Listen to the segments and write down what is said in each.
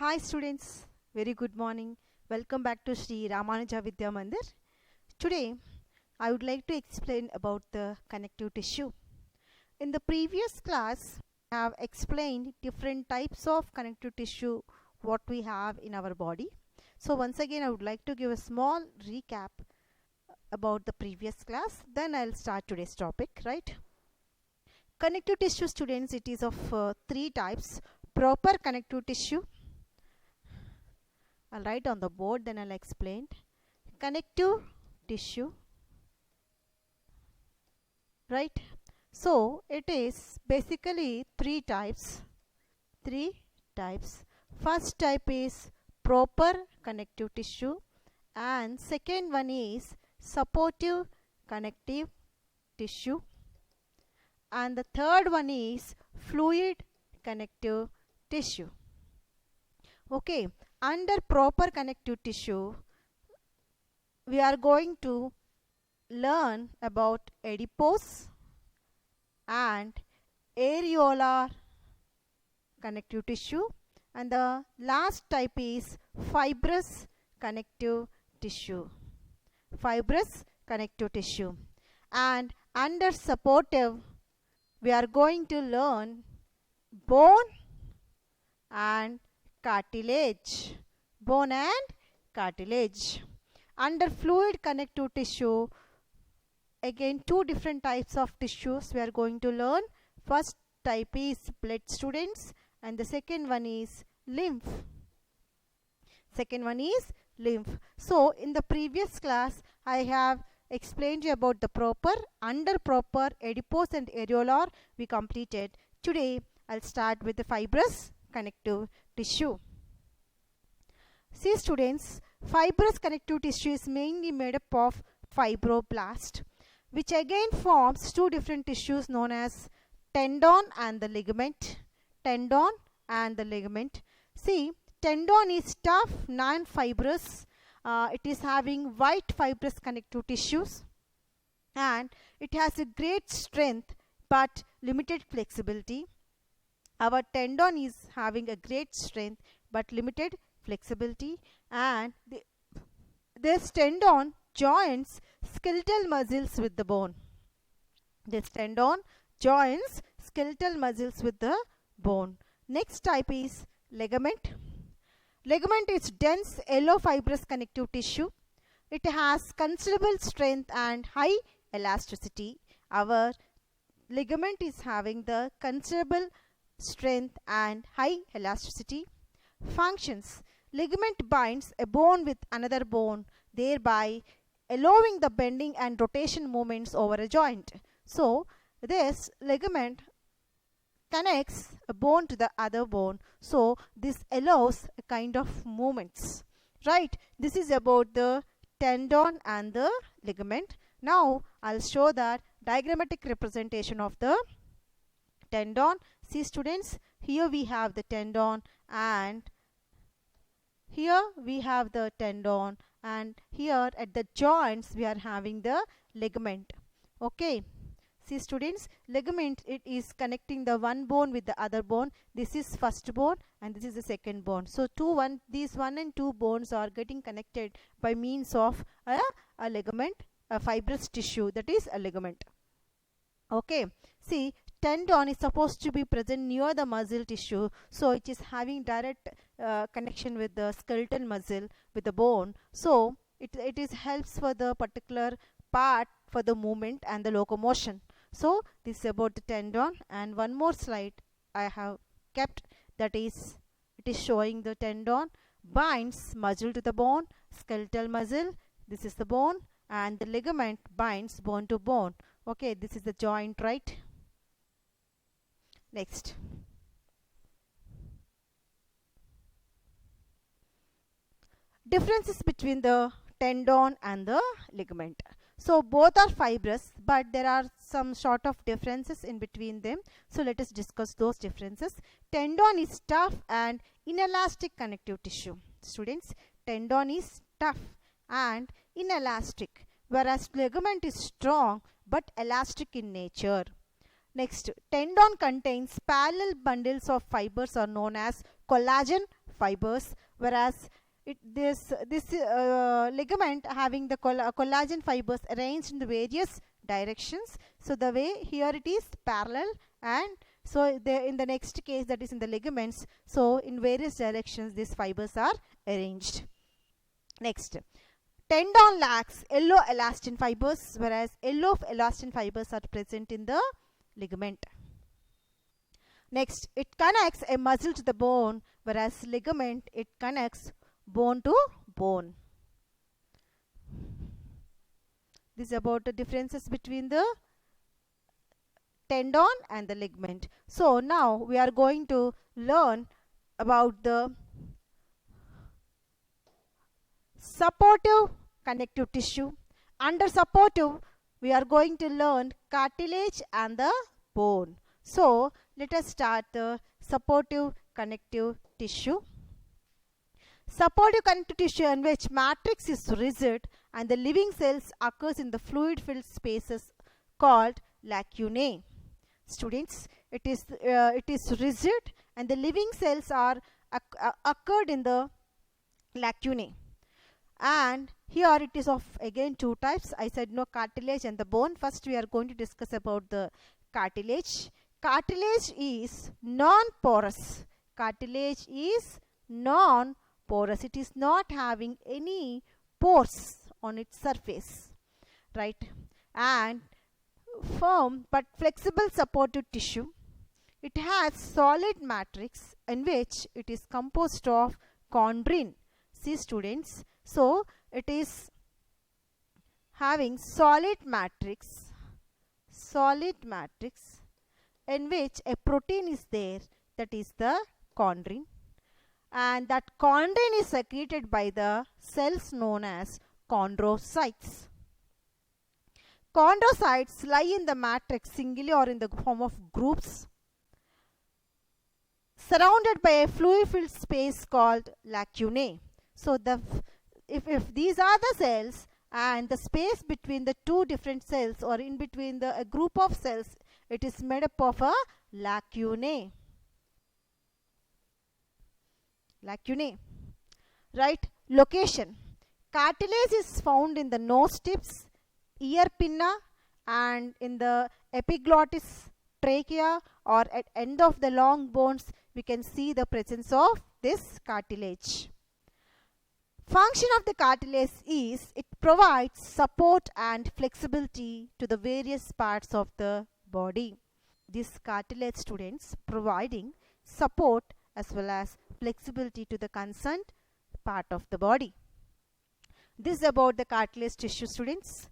Hi students, very good morning. Welcome back to Sri Ramanuja Vidya Mandir. Today I would like to explain about the connective tissue. In the previous class I have explained different types of connective tissue what we have in our body. So once again I would like to give a small recap about the previous class, then I'll start today's topic, right? Connective tissue students, it is of three types. Proper connective tissue, I'll write on the board, then I'll explain. Connective tissue, right? So it is basically three types. First type is proper connective tissue, and second one is supportive connective tissue, and the third one is fluid connective tissue. Okay, under proper connective tissue we are going to learn about adipose and areolar connective tissue, and the last type is fibrous connective tissue. And under supportive we are going to learn bone and cartilage. Under fluid connective tissue, again two different types of tissues we are going to learn. First type is blood students, and the second one is lymph. So in the previous class I have explained you about the proper. Under proper, adipose and areolar we completed. Today I'll start with the fibrous connective tissue. See students, fibrous connective tissue is mainly made up of fibroblast, which again forms two different tissues known as tendon and the ligament. See, tendon is tough, non-fibrous. It is having white fibrous connective tissues, and it has a great strength but limited flexibility. Our tendon is having a great strength but limited flexibility, and this tendon joins skeletal muscles with the bone. Next type is ligament. Ligament is dense yellow fibrous connective tissue. It has considerable strength and high elasticity. Our ligament is having the considerable strength and high elasticity. Functions: ligament binds a bone with another bone, thereby allowing the bending and rotation movements over a joint. So this ligament connects a bone to the other bone, so this allows a kind of movements, right? This is about the tendon and the ligament. Now I'll show that diagrammatic representation of the tendon. See students, here we have the tendon, and here we have the tendon, and here at the joints we are having the ligament. Okay, see students, ligament, it is connecting the one bone with the other bone. This is first bone and this is the second bone. So these one and two bones are getting connected by means of a ligament, a fibrous tissue, that is a ligament. Okay, see, tendon is supposed to be present near the muscle tissue, so it is having direct connection with the skeletal muscle with the bone, so it is helps for the particular part for the movement and the locomotion. So this is about the tendon, and one more slide I have kept, that is, it is showing the tendon binds muscle to the bone, skeletal muscle, this is the bone, and the ligament binds bone to bone. Okay, this is the joint, right? Next, differences between the tendon and the ligament. So both are fibrous, but there are some sort of differences in between them. So let us discuss those differences. Tendon is tough and inelastic connective tissue. Students, tendon is tough and inelastic, whereas ligament is strong but elastic in nature. Next, tendon contains parallel bundles of fibers are known as collagen fibers, whereas this ligament having the collagen fibers arranged in the various directions. So the way here it is parallel, and so in the next case, that is in the ligaments, so in various directions these fibers are arranged. Next, tendon lacks yellow elastin fibers, whereas yellow elastin fibers are present in the ligament. Next, it connects a muscle to the bone, whereas ligament, it connects bone to bone. This is about the differences between the tendon and the ligament. So now we are going to learn about the supportive connective tissue. Under supportive, we are going to learn cartilage and the bone. So let us start the supportive connective tissue. Supportive connective tissue in which matrix is rigid and the living cells occurs in the fluid filled spaces called lacunae. Students, it is rigid and the living cells are occurred in the lacunae. And here it is of again two types. I said no, cartilage and the bone. First we are going to discuss about the cartilage. Cartilage is non-porous. Cartilage is non-porous. It is not having any pores on its surface, right? And firm but flexible supportive tissue. It has solid matrix in which it is composed of chondrin. See students, so it is having solid matrix in which a protein is there, that is the chondrin, and that chondrin is secreted by the cells known as chondrocytes. Chondrocytes lie in the matrix singly or in the form of groups surrounded by a fluid filled space called lacunae. So if these are the cells and the space between the two different cells or in between a group of cells, it is made up of a lacunae. Right? Location. Cartilage is found in the nose tips, ear pinna, and in the epiglottis, trachea, or at end of the long bones we can see the presence of this cartilage. Function of the cartilage is it provides support and flexibility to the various parts of the body. This cartilage, students, providing support as well as flexibility to the concerned part of the body. This is about the cartilage tissue, students.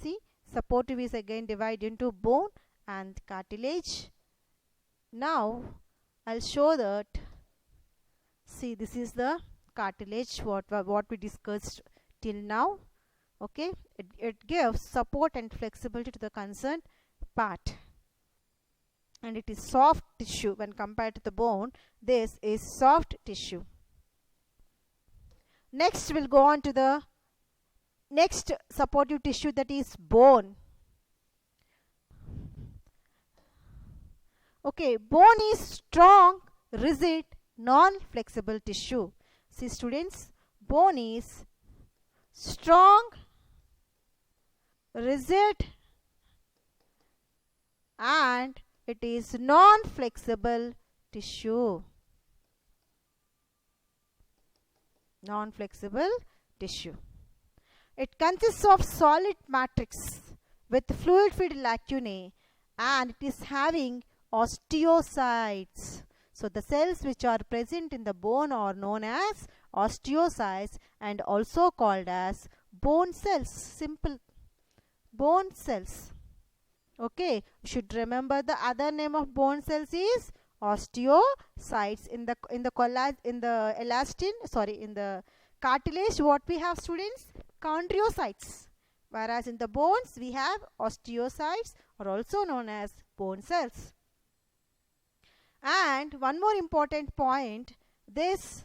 See, supportive is again divided into bone and cartilage. Now I'll show that. See, this is the cartilage what we discussed till now. Okay, it gives support and flexibility to the concerned part, and it is soft tissue when compared to the bone. This is soft tissue. Next we'll go on to the next supportive tissue, that is bone. Okay, bone is strong, rigid, non-flexible tissue. See students, bone is strong, rigid, and it is non-flexible tissue. Non-flexible tissue. It consists of solid matrix with fluid filled lacunae, and it is having osteocytes. So the cells which are present in the bone are known as osteocytes and also called as bone cells. Simple, bone cells. Okay, you should remember the other name of bone cells is osteocytes. In the cartilage, what we have, students? Chondrocytes. Whereas in the bones we have osteocytes, or also known as bone cells. And one more important point, these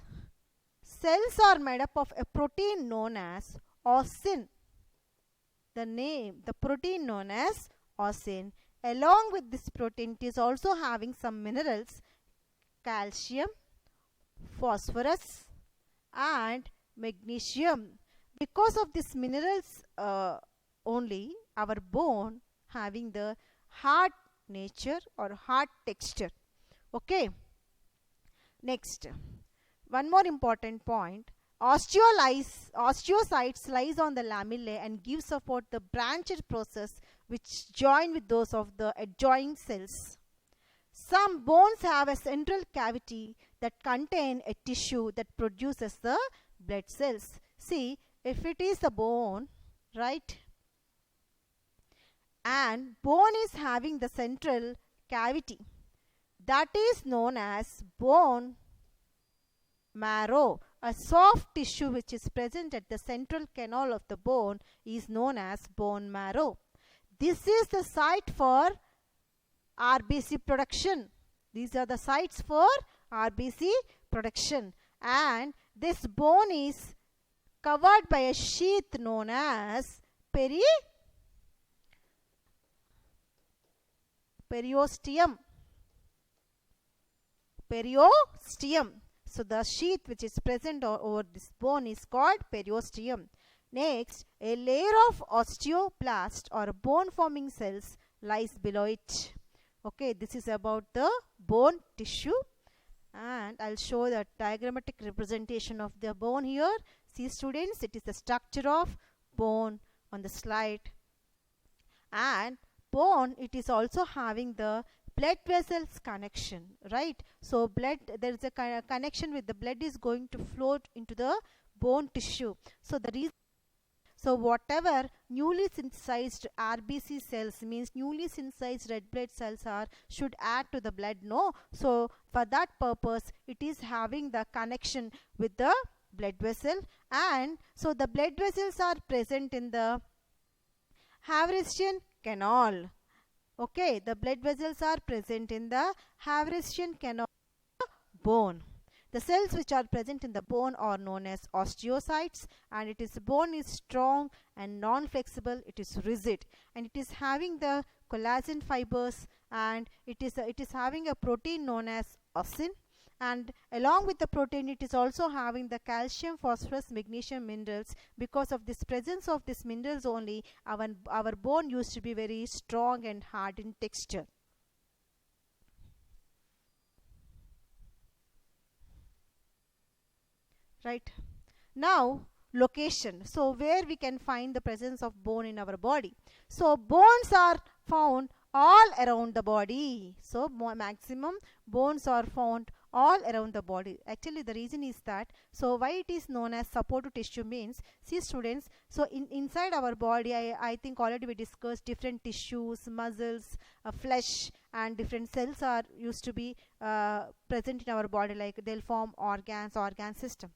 cells are made up of a protein known as ossin. The protein known as ossin along with this protein, it is also having some minerals, calcium, phosphorus and magnesium. Because of these minerals only, our bone having the hard nature or hard texture. Okay. Next, one more important point. Osteocytes lies on the lamellae and give support the branched process which join with those of the adjoining cells. Some bones have a central cavity that contain a tissue that produces the blood cells. See, if it is a bone, right, and bone is having the central cavity, that is known as bone marrow. A soft tissue which is present at the central canal of the bone is known as bone marrow. This is the site for RBC production. These are the sites for RBC production, and this bone is covered by a sheath known as periosteum. So the sheath which is present over this bone is called periosteum. Next, a layer of osteoblast or bone forming cells lies below it. Okay, this is about the bone tissue, and I'll show the diagrammatic representation of the bone here. See students, it is the structure of bone on the slide, and bone, it is also having the blood vessels connection, right? So blood, there is a connection with the blood is going to flow into the bone tissue. So the reason, so whatever newly synthesized RBC cells, means newly synthesized red blood cells should add to the blood, no? So for that purpose, it is having the connection with the blood vessel, and so the blood vessels are present in the Haversian canal. Okay, the blood vessels are present in the Haversian canal bone. The cells which are present in the bone are known as osteocytes, and it is bone is strong and non-flexible. It is rigid, and it is having the collagen fibers, and it is having a protein known as ossin. And along with the protein, it is also having the calcium, phosphorus, magnesium minerals. Because of this presence of these minerals only, our bone used to be very strong and hard in texture. Right. Now, location. So, where we can find the presence of bone in our body. So, bones are found all around the body. So, maximum bones are found all around the body. Actually, the reason is that, so why it is known as supportive tissue means, see students, so inside our body, I think already we discussed different tissues, muscles, flesh, and different cells are used to be present in our body, like they'll form organ system.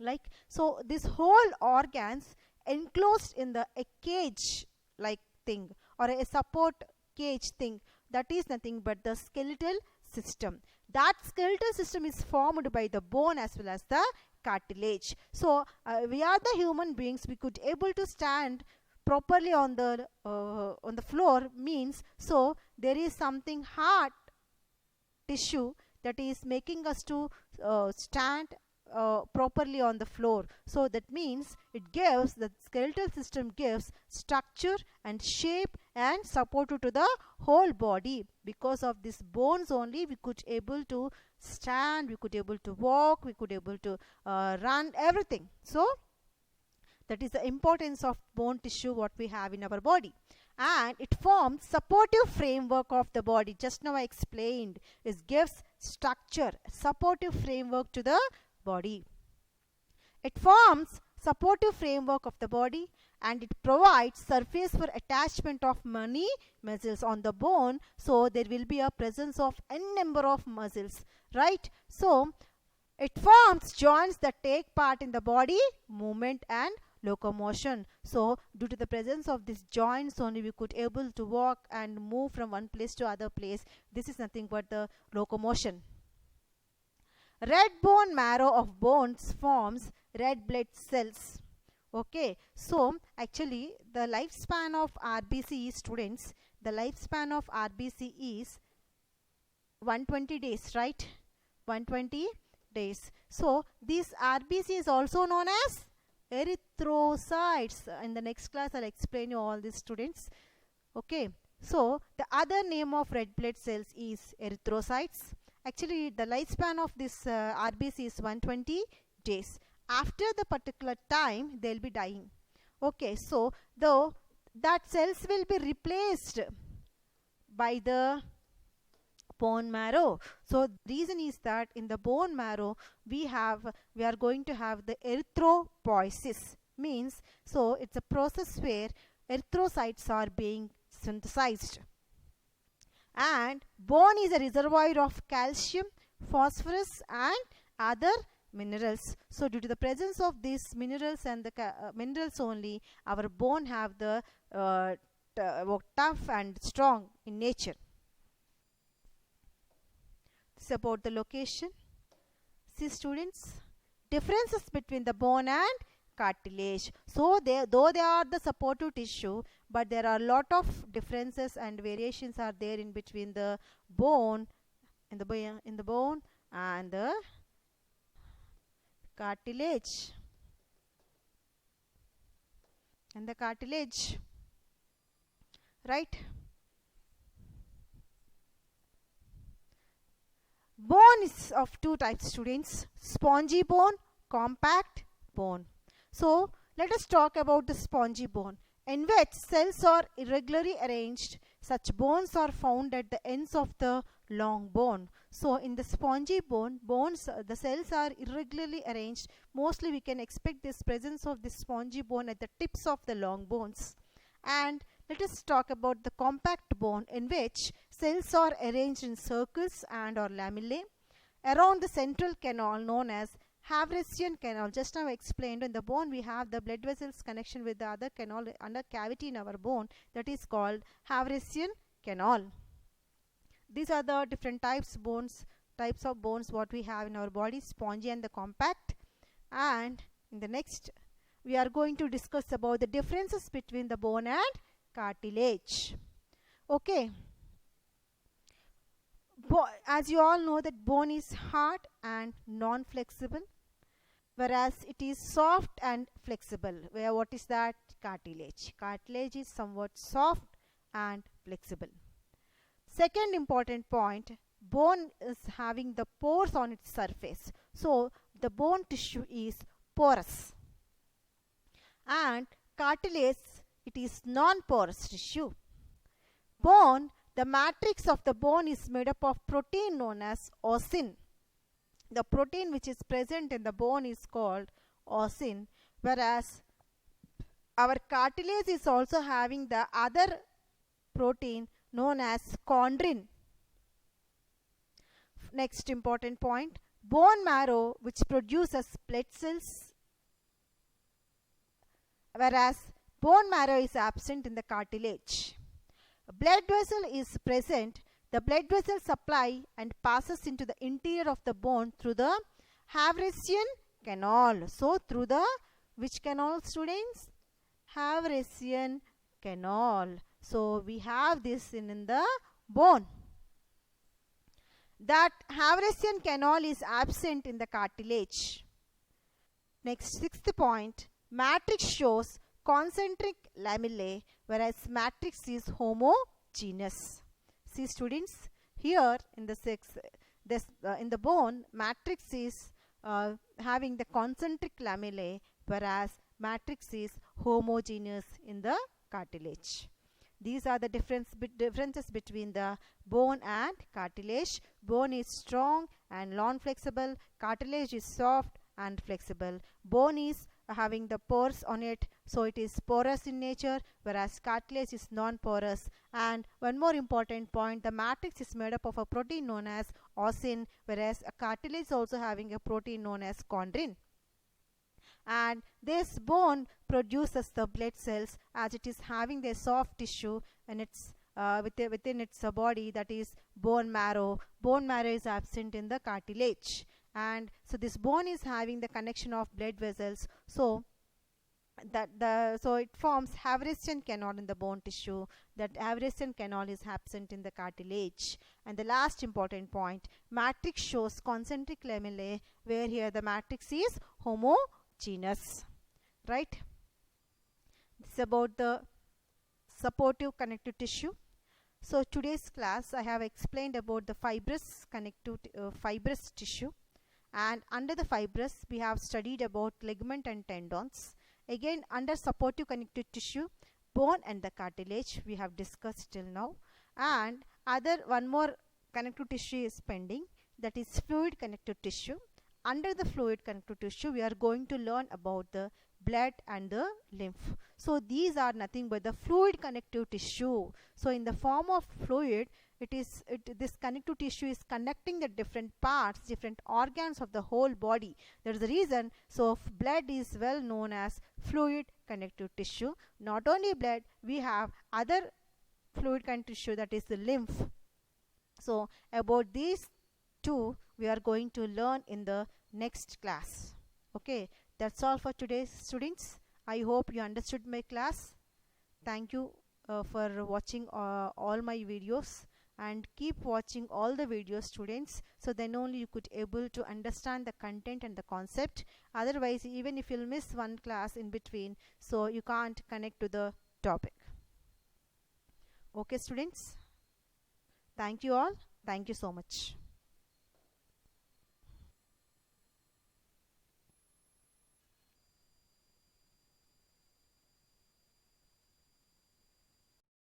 Like, so this whole organs enclosed in a cage like thing, or a support cage thing, that is nothing but the skeletal system. That skeletal system is formed by the bone as well as the cartilage. So we are the human beings, we could able to stand properly on the floor, means so there is something hard tissue that is making us to stand properly on the floor. So that means it gives, the skeletal system gives structure and shape and support to the whole body. Because of these bones only, we could able to stand, we could able to walk, we could able to run, everything. So that is the importance of bone tissue what we have in our body. And it forms supportive framework of the body. Just now I explained, it gives structure, supportive framework to the body. It forms supportive framework of the body, and it provides surface for attachment of many muscles on the bone. So there will be a presence of n number of muscles, right? So it forms joints that take part in the body movement and locomotion. So due to the presence of these joints only, we could able to walk and move from one place to other place. This is nothing but the locomotion. Red bone marrow of bones forms red blood cells. Okay, so actually the lifespan of RBC students, the lifespan of RBC is 120 days, right? 120 days. So this RBC is also known as erythrocytes. In the next class I'll explain you all these, students. Okay, so the other name of red blood cells is erythrocytes. Actually the lifespan of this RBC is 120 days. After the particular time they'll be dying. Okay, so though that cells will be replaced by the bone marrow. So reason is that in the bone marrow we are going to have the erythropoiesis, means so it's a process where erythrocytes are being synthesized. And bone is a reservoir of calcium, phosphorus and other minerals. So due to the presence of these minerals and the minerals only, our bone have the tough and strong in nature. This is about the location. See, students, differences between the bone and cartilage. So though they are the supportive tissue, but there are a lot of differences and variations are there in between the bone and the bone and the cartilage. Right? Bone is of two types, students: spongy bone, compact bone. So let us talk about the spongy bone, in which cells are irregularly arranged. Such bones are found at the ends of the long bone. So in the spongy bone, the cells are irregularly arranged. Mostly we can expect this presence of this spongy bone at the tips of the long bones. And let us talk about the compact bone, in which cells are arranged in circles and or lamellae around the central canal known as Haversian canal. Just now I explained, in the bone we have the blood vessels connection with the other canal under cavity in our bone, that is called Haversian canal. These are the different types of bones what we have in our body: spongy and the compact. And in the next we are going to discuss about the differences between the bone and cartilage. Okay, as you all know that bone is hard and non-flexible, whereas it is soft and flexible. What is that? Cartilage. Cartilage is somewhat soft and flexible. Second important point, bone is having the pores on its surface. So the bone tissue is porous. And cartilage, it is non-porous tissue. Bone, the matrix of the bone is made up of protein known as ossin. The protein which is present in the bone is called ossin, whereas our cartilage is also having the other protein known as chondrin. Next important point, bone marrow which produces blood cells, whereas bone marrow is absent in the cartilage. Blood vessel is present. The blood vessel supply and passes into the interior of the bone through the Haversian canal. So through the which canal, students? Haversian canal. So we have this in the bone. That Haversian canal is absent in the cartilage. Next, sixth point, matrix shows concentric lamellae, whereas matrix is homogeneous. See, students, here in the bone, matrix is having the concentric lamellae, whereas matrix is homogeneous in the cartilage. These are the differences between the bone and cartilage. Bone is strong and non-flexible. Cartilage is soft and flexible. Bone is having the pores on it, so it is porous in nature, whereas cartilage is non-porous. And one more important point, the matrix is made up of a protein known as ossin, whereas a cartilage is also having a protein known as chondrin. And this bone produces the blood cells, as it is having the soft tissue and its within its body, that is bone marrow. Bone marrow is absent in the cartilage. And so this bone is having the connection of blood vessels. So So it forms Haveristian canal in the bone tissue. That Haveristian canal is absent in the cartilage. And the last important point, matrix shows concentric lamellae, where here the matrix is homogeneous, right? This is about the supportive connective tissue. So today's class I have explained about the fibrous fibrous tissue, and under the fibrous we have studied about ligament and tendons. Again, under supportive connective tissue, bone and the cartilage we have discussed till now, and one more connective tissue is pending, that is fluid connective tissue. Under the fluid connective tissue we are going to learn about the blood and the lymph. So these are nothing but the fluid connective tissue. So in the form of fluid, this connective tissue is connecting the different parts, different organs of the whole body. That is the reason. So blood is well known as fluid connective tissue. Not only blood, we have other fluid connective tissue, that is the lymph. So about these two we are going to learn in the next class. Okay, that's all for today, students. I hope you understood my class. Thank you for watching all my videos, and keep watching all the videos, students, so then only you could able to understand the content and the concept. Otherwise, even if you'll miss one class in between, so you can't connect to the topic. Okay, students, thank you all. Thank you so much.